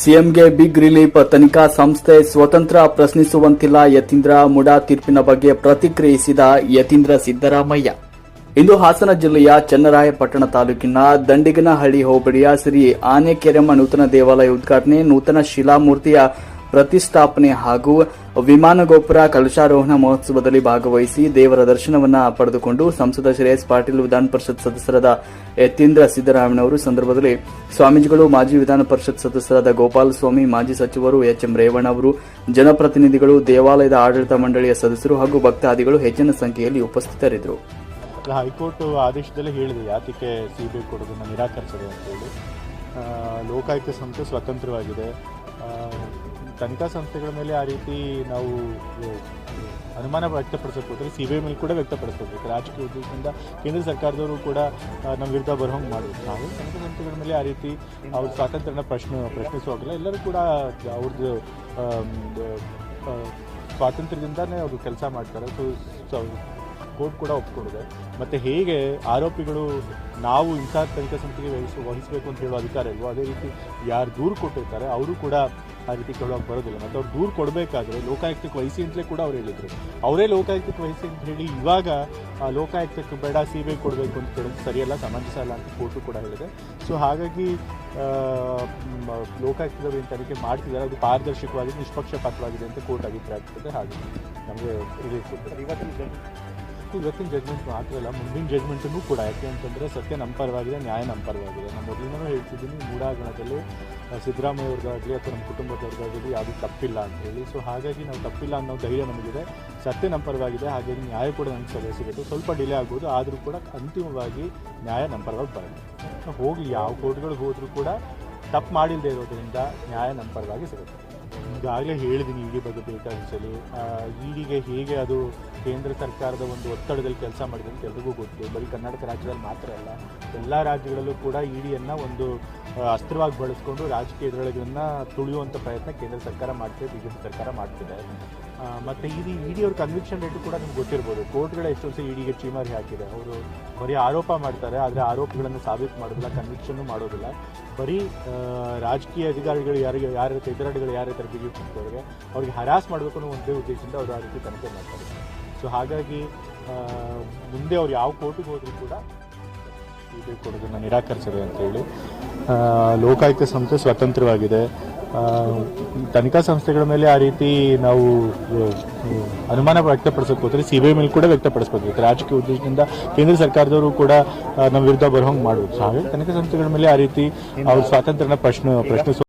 ಸಿಎಂಗೆ big relief. ತನಿಖಾ ಸಂಸ್ಥೆ ಸ್ವತಂತ್ರ ಪ್ರಶ್ನಿಸುವಂತಿಲ್ಲ. ಯತೀಂದ್ರ ಮುಡಾ ತೀರ್ಪಿನ ಬಗ್ಗೆ ಪ್ರತಿಕ್ರಿಯಿಸಿದ ಯತೀಂದ್ರ ಸಿದ್ದರಾಮಯ್ಯ. ಇಂದು ಹಾಸನ ಜಿಲ್ಲೆಯ ಚನ್ನರಾಯಪಟ್ಟಣ ತಾಲೂಕಿನ ದಂಡಿಗನಹಳ್ಳಿ ಹೋಬಳಿಯ ಶ್ರೀ ಆನೆಕೆರೆಮ್ಮ ನೂತನ ದೇವಾಲಯ ಉದ್ಘಾಟನೆ, ನೂತನ ಶಿಲಾಮೂರ್ತಿಯ ಪ್ರತಿಷ್ಠಾಪನೆ ಹಾಗೂ ವಿಮಾನ ಗೋಪುರ ಕಲಶಾರೋಹಣ ಮಹೋತ್ಸವದಲ್ಲಿ ಭಾಗವಹಿಸಿ ದೇವರ ದರ್ಶನವನ್ನು ಪಡೆದುಕೊಂಡು ಸಂಸದ ಶ್ರೇಯಸ್ ಪಾಟೀಲ್, ವಿಧಾನ ಪರಿಷತ್ ಸದಸ್ಯರಾದ ಯತೀಂದ್ರ ಸಿದ್ದರಾಮಯ್ಯನವರು ಸಂದರ್ಭದಲ್ಲಿ ಸ್ವಾಮೀಜಿಗಳು, ಮಾಜಿ ವಿಧಾನ ಪರಿಷತ್ ಸದಸ್ಯರಾದ ಗೋಪಾಲಸ್ವಾಮಿ, ಮಾಜಿ ಸಚಿವರು ಎಚ್ಎಂ ರೇವಣ್ಣ ಅವರು, ಜನಪ್ರತಿನಿಧಿಗಳು, ದೇವಾಲಯದ ಆಡಳಿತ ಮಂಡಳಿಯ ಸದಸ್ಯರು ಹಾಗೂ ಭಕ್ತಾದಿಗಳು ಹೆಚ್ಚಿನ ಸಂಖ್ಯೆಯಲ್ಲಿ ಉಪಸ್ಥಿತರಿದ್ದರು. ಹೈಕೋರ್ಟ್ ಆದೇಶದಲ್ಲಿ ಹೇಳಿದೆ ಯಾತಕ್ಕೆ ಸಿಬಿಐ ಕೊಡೋದನ್ನು ನಿರಾಕರಿಸಿದೆ ಅಂತೇಳಿ. ಲೋಕಾಯುಕ್ತ ಸಂಸ್ಥೆ ಸ್ವತಂತ್ರವಾಗಿದೆ. ತನಿಖಾ ಸಂಸ್ಥೆಗಳ ಮೇಲೆ ಆ ರೀತಿ ನಾವು ಅನುಮಾನ ವ್ಯಕ್ತಪಡಿಸೋಕೆ ಹೋದರೆ ಸಿಬಿಐ ಮೇಲೆ ಕೂಡ ವ್ಯಕ್ತಪಡಿಸಬೇಕು. ರಾಜಕೀಯ ಉದ್ದೇಶದಿಂದ ಕೇಂದ್ರ ಸರ್ಕಾರದವರು ಕೂಡ ನಮ್ಮ ವಿರುದ್ಧ ಬರೋಂಗೆ ಮಾಡೋದು. ನಾವು ತನಿಖಾ ಸಂಸ್ಥೆಗಳ ಮೇಲೆ ಆ ರೀತಿ ಅವ್ರ ಸ್ವಾತಂತ್ರ್ಯನ ಪ್ರಶ್ನಿಸುವಾಗಲ್ಲ. ಎಲ್ಲರೂ ಕೂಡ ಅವ್ರದ್ದು ಸ್ವಾತಂತ್ರ್ಯದಿಂದನೇ ಅವರು ಕೆಲಸ ಮಾಡ್ತಾರೆ. ಸೊ ಕೋರ್ಟ್ ಕೂಡ ಒಪ್ಕೊಂಡಿದೆ. ಮತ್ತು ಹೇಗೆ ಆರೋಪಿಗಳು ನಾವು ಇಂಥ ತನಿಖಾ ಸಂಸ್ಥೆಗೆ ವಹಿಸಬೇಕು ಅಂತ ಹೇಳೋ ಅಧಿಕಾರ ಇಲ್ವೋ, ಅದೇ ರೀತಿ ಯಾರು ದೂರು ಕೊಟ್ಟಿರ್ತಾರೆ ಅವರು ಕೂಡ ಆ ರೀತಿ ಕೊಡೋಕೆ ಬರೋದಿಲ್ಲ. ಮತ್ತು ಅವ್ರು ದೂರು ಕೊಡಬೇಕಾದ್ರೆ ಲೋಕಾಯುಕ್ತಕ್ಕೆ ವಹಿಸಿ ಅಂತಲೇ ಕೂಡ ಅವ್ರು ಹೇಳಿದರು. ಅವರೇ ಲೋಕಾಯುಕ್ತಕ್ಕೆ ವಹಿಸಿ ಅಂತ ಹೇಳಿ ಇವಾಗ ಲೋಕಾಯುಕ್ತಕ್ಕೆ ಬೇಡ ಸಿಬಿಐ ಕೊಡಬೇಕು ಅಂತ ಹೇಳೋದು ಸರಿಯಲ್ಲ, ಸಮಂಜಸ ಅಲ್ಲ ಅಂತ ಕೋರ್ಟು ಕೂಡ ಹೇಳಿದೆ. ಸೊ ಹಾಗಾಗಿ ಲೋಕಾಯುಕ್ತದವರು ಏನು ತನಿಖೆ ಮಾಡ್ತಿದ್ದಾರೆ ಅದು ಪಾರದರ್ಶಕವಾಗಿದೆ, ನಿಷ್ಪಕ್ಷಪಾತವಾಗಿದೆ ಅಂತ ಕೋರ್ಟ್ ಅಭಿಪ್ರಾಯಪಟ್ಟಿದೆ. ಹಾಗೆ ನಮಗೆ ರಿಲೀಫ್ ಕೊಡ್ತಾರೆ. ಇವತ್ತಿನ ಜಜ್ಮೆಂಟ್ ಮಾತ್ರ ಅಲ್ಲ, ಮುಂದಿನ ಜಜ್ಮೆಂಟನ್ನು ಕೂಡ. ಯಾಕೆ ಅಂತಂದರೆ ಸತ್ಯ ನಮ್ಮ ಪರವಾಗಿದೆ, ನ್ಯಾಯ ನಮ್ಮ ಪರವಾಗಿದೆ. ನಾನು ಮೊದಲಿನೂ ಹೇಳ್ತಿದ್ದೀನಿ, ಮೂಢಾಗಣದಲ್ಲಿ ಸಿದ್ದರಾಮಯ್ಯ ಅವ್ರಿಗಾಗಲಿ ಅಥವಾ ನಮ್ಮ ಕುಟುಂಬದವ್ರಿಗಾಗಲಿ ಯಾವುದೂ ತಪ್ಪಿಲ್ಲ ಅಂತೇಳಿ. ಸೊ ಹಾಗಾಗಿ ನಾವು ತಪ್ಪಿಲ್ಲ ಅನ್ನೋ ಧೈರ್ಯ ನಮಗಿದೆ. ಸತ್ಯ ನಮ್ಮ ಪರವಾಗಿದೆ, ಹಾಗಾಗಿ ನ್ಯಾಯ ಕೂಡ ನಮಗೆ ಸಿಗುತ್ತೆ. ಸ್ವಲ್ಪ ಡಿಲೇ ಆಗ್ಬೋದು, ಆದರೂ ಕೂಡ ಅಂತಿಮವಾಗಿ ನ್ಯಾಯ ನಮ್ಮ ಪರವಾಗಿ ಬರುತ್ತೆ. ಹೋಗಲಿ, ಯಾವ ಕೋರ್ಟ್ಗಳಿಗೆ ಹೋದರೂ ಕೂಡ ತಪ್ಪು ಮಾಡಿಲ್ಲದೆ ಇರೋದ್ರಿಂದ ನ್ಯಾಯ ನಮ್ಮ ಪರವಾಗಿ ಸಿಗುತ್ತೆ. ಈಗಾಗಲೇ ಹೇಳಿದ್ದೀನಿ ಇಡಿ ಬಗ್ಗೆ ಬೇಕಾಗಿಸಲಿ. ಇಡಿಗೆ ಹೇಗೆ ಅದು ಕೇಂದ್ರ ಸರ್ಕಾರದ ಒಂದು ಒತ್ತಡದಲ್ಲಿ ಕೆಲಸ ಮಾಡಿದೆ ಅಂತ ಎಲ್ರಿಗೂ ಗೊತ್ತು. ಬರೀ ಕರ್ನಾಟಕ ರಾಜ್ಯದಲ್ಲಿ ಮಾತ್ರ ಅಲ್ಲ, ಎಲ್ಲ ರಾಜ್ಯಗಳಲ್ಲೂ ಕೂಡ ಇಡಿಯನ್ನು ಒಂದು ಅಸ್ತ್ರವಾಗಿ ಬಳಸ್ಕೊಂಡು ರಾಜಕೀಯ ಎದುರುಗಳನ್ನು ತುಳಿಯುವಂಥ ಪ್ರಯತ್ನ ಕೇಂದ್ರ ಸರ್ಕಾರ ಮಾಡ್ತಿದೆ, ಬಿಜೆಪಿ ಸರ್ಕಾರ ಮಾಡ್ತಿದೆ. ಮತ್ತು ಇಡಿ ಅವ್ರ ಕನ್ವಿಕ್ಷನ್ ರೇಟು ಕೂಡ ನಿಮ್ಗೆ ಗೊತ್ತಿರ್ಬೋದು. ಕೋರ್ಟ್ಗಳ ಎಷ್ಟು ವರ್ಷ ಇಡಿಗೆ ಚೀಮಾರಿ ಹಾಕಿದೆ. ಅವರು ಬರೀ ಆರೋಪ ಮಾಡ್ತಾರೆ, ಆದರೆ ಆರೋಪಗಳನ್ನು ಸಾಬೀತು ಮಾಡೋದಿಲ್ಲ, ಕನ್ವಿಕ್ಷನ್ನು ಮಾಡೋದಿಲ್ಲ. ಬರೀ ರಾಜಕೀಯ ಅಧಿಕಾರಿಗಳು ಯಾರ ಎದುರಾಳಿಗಳು ಯಾರಿರ್ತಾರೆ ಬಿಜೆಪಿ ಅವ್ರಿಗೆ ಹರಾಸ್ ಮಾಡಬೇಕು ಅನ್ನೋ ಒಂದೇ ಉದ್ದೇಶದಿಂದ ಅವರು ಆ ರೀತಿ ತನಿಖೆ ಮಾಡ್ತಾರೆ. ಸೊ ಹಾಗಾಗಿ ಮುಂದೆ ಅವ್ರು ಯಾವ ಕೋರ್ಟಿಗೆ ಹೋದರೂ ಕೂಡ ಸಿಬಿಐ ಕೊಡೋದನ್ನು ನಿರಾಕರಿಸಿದೆ ಅಂತೇಳಿ. ಲೋಕಾಯುಕ್ತ ಸಂಸ್ಥೆ ಸ್ವತಂತ್ರವಾಗಿದೆ. ತನಿಖಾ ಸಂಸ್ಥೆಗಳ ಮೇಲೆ ಆ ರೀತಿ ನಾವು ಅನುಮಾನ ವ್ಯಕ್ತಪಡಿಸೋಕೆ ಹೋದರೆ ಸಿಬಿಐ ಮೇಲೆ ಕೂಡ ವ್ಯಕ್ತಪಡಿಸಬೇಕು. ರಾಜಕೀಯ ಉದ್ದೇಶದಿಂದ ಕೇಂದ್ರ ಸರ್ಕಾರದವರು ಕೂಡ ನಮ್ಮ ವಿರುದ್ಧ ಬರೋಂಗೆ ಮಾಡಬೇಕು. ಹಾಗಾಗಿ ತನಿಖಾ ಸಂಸ್ಥೆಗಳ ಮೇಲೆ ಆ ರೀತಿ ಅವ್ರ ಸ್ವಾತಂತ್ರ್ಯನ ಪ್ರಶ್ನಿಸುವ